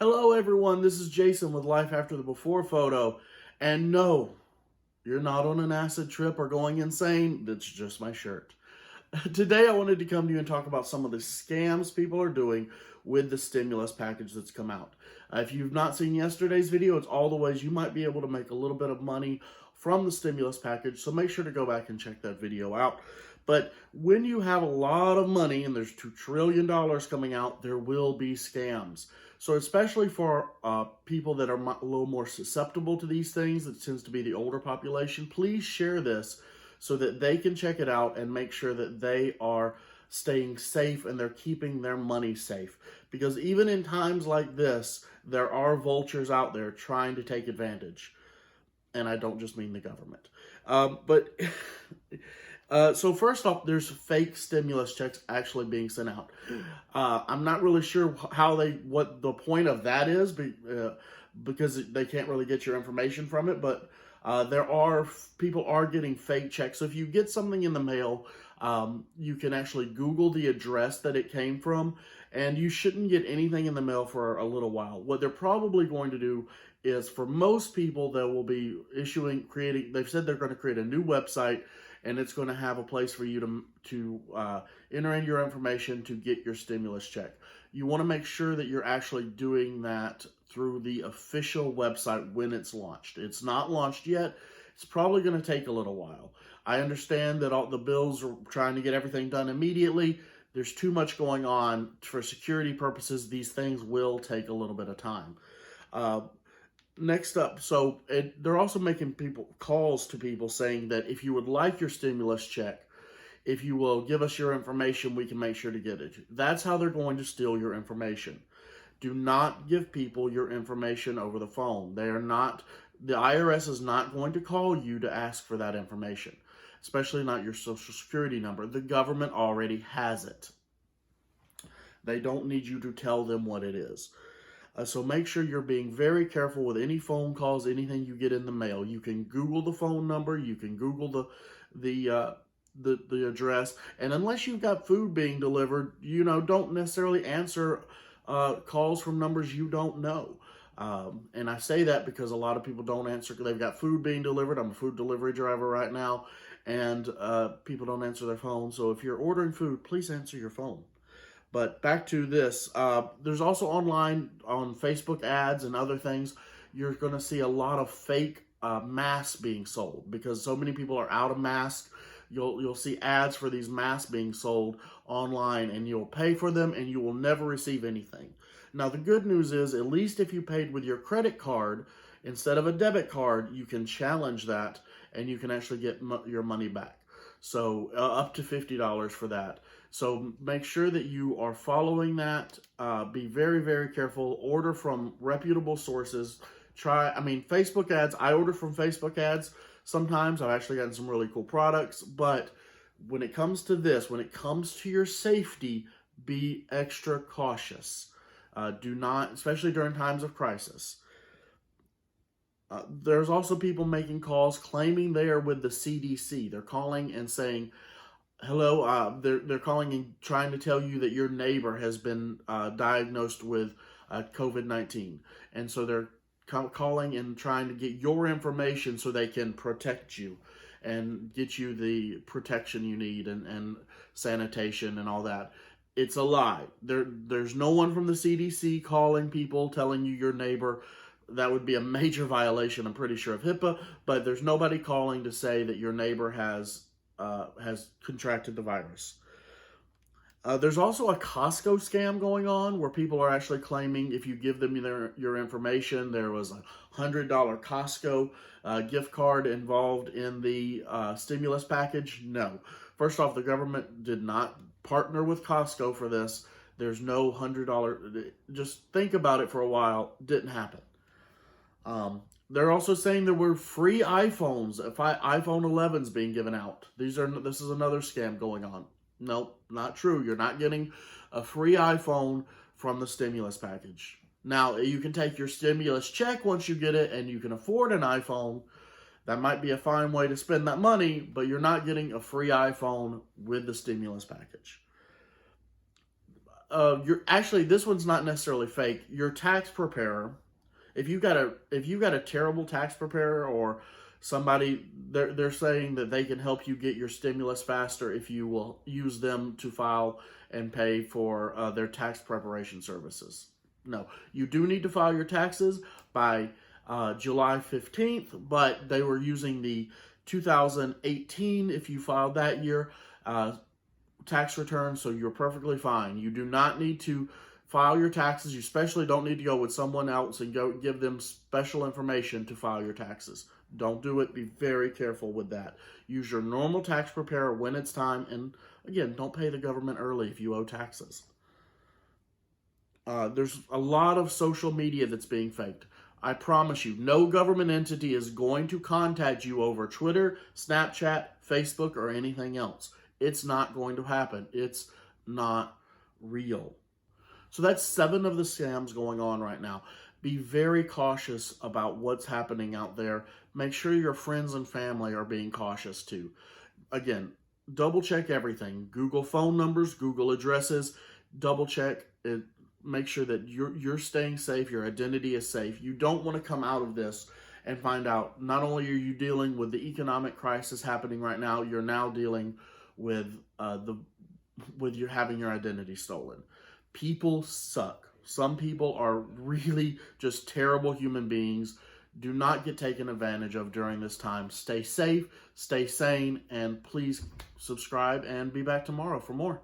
Hello everyone, this is Jason with Life After the Before photo. And no, you're not on an acid trip or going insane. That's just my shirt. Today I wanted to come to you and talk about some of the scams people are doing with the stimulus package that's come out. If you've not seen yesterday's video, it's all the ways you might be able to make a little bit of money from the stimulus package, so make sure to go back and check that video out. But when you have a lot of money and there's $2 trillion coming out, there will be scams. So especially for people that are a little more susceptible to these things, that tends to be the older population, please share this so that they can check it out and make sure that they are staying safe and they're keeping their money safe. Because even in times like this, there are vultures out there trying to take advantage. And I don't just mean the government. But so first off, there's fake stimulus checks actually being sent out. I'm not really sure what the point of that is, because they can't really get your information from it. But people are getting fake checks. So if you get something in the mail, you can actually Google the address that it came from, and you shouldn't get anything in the mail for a little while. What they're probably going to do is, for most people, they will be they've said they're going to create a new website, and it's going to have a place for you to enter in your information to get your stimulus check. You want to make sure that you're actually doing that through the official website when it's launched. It's not launched yet. It's probably going to take a little while. I understand that all the bills are trying to get everything done immediately. There's too much going on. For security purposes, these things will take a little bit of time. Next up, they're also making calls to people saying that if you would like your stimulus check, if you will give us your information, we can make sure to get it. That's how they're going to steal your information. Do not give people your information over the phone. The IRS is not going to call you to ask for that information, especially not your social security number. The government already has it. They don't need you to tell them what it is. So make sure you're being very careful with any phone calls, anything you get in the mail. You can Google the phone number, you can Google the address, and unless you've got food being delivered, don't necessarily answer calls from numbers you don't know. And I say that because a lot of people don't answer because they've got food being delivered. I'm a food delivery driver right now, and people don't answer their phone. So if you're ordering food, please answer your phone. But back to this, there's also online on Facebook ads and other things, you're going to see a lot of fake masks being sold because so many people are out of masks. You'll see ads for these masks being sold online, and you'll pay for them and you will never receive anything. Now, the good news is, at least if you paid with your credit card instead of a debit card, you can challenge that and you can actually get your money back. So up to $50 for that. So make sure that you are following that. Be very, very careful. Order from reputable sources. Facebook ads. I order from Facebook ads. Sometimes I've actually gotten some really cool products. But when it comes to this, when it comes to your safety, be extra cautious. Do not, especially during times of crisis. There's also people making calls claiming they are with the CDC. They're calling and saying, hello, they're calling and trying to tell you that your neighbor has been diagnosed with COVID-19. And so they're calling and trying to get your information so they can protect you and get you the protection you need and sanitation and all that. It's a lie. There's no one from the CDC calling people, telling you your neighbor. That would be a major violation, I'm pretty sure, of HIPAA, but there's nobody calling to say that your neighbor has contracted the virus. There's also a Costco scam going on where people are actually claiming if you give them your information, there was a $100 Costco gift card involved in the stimulus package. No. First off, the government did not partner with Costco for this. There's no $100. Just think about it for a while. Didn't happen. They're also saying there were free iPhones, iPhone 11s being given out. This is another scam going on. Nope, not true. You're not getting a free iPhone from the stimulus package. Now, you can take your stimulus check once you get it and you can afford an iPhone. That might be a fine way to spend that money, but you're not getting a free iPhone with the stimulus package. this one's not necessarily fake. Your tax preparer, if you got a terrible tax preparer or somebody, they're saying that they can help you get your stimulus faster if you will use them to file and pay for their tax preparation services. No, you do need to file your taxes by July 15th, but they were using the 2018, if you filed that year, tax return, so you're perfectly fine. You do not need to file your taxes. You especially don't need to go with someone else and go give them special information to file your taxes. Don't do it. Be very careful with that. Use your normal tax preparer when it's time, and again, don't pay the government early if you owe taxes. There's a lot of social media that's being faked. I promise you, no government entity is going to contact you over Twitter, Snapchat, Facebook, or anything else. It's not going to happen. It's not real. So that's 7 of the scams going on right now. Be very cautious about what's happening out there. Make sure your friends and family are being cautious too. Again, double check everything. Google phone numbers, Google addresses, double check it. Make sure that you're staying safe, your identity is safe. You don't want to come out of this and find out not only are you dealing with the economic crisis happening right now, you're now dealing with your having your identity stolen. People suck. Some people are really just terrible human beings. Do not get taken advantage of during this time. Stay safe, stay sane, and please subscribe and be back tomorrow for more.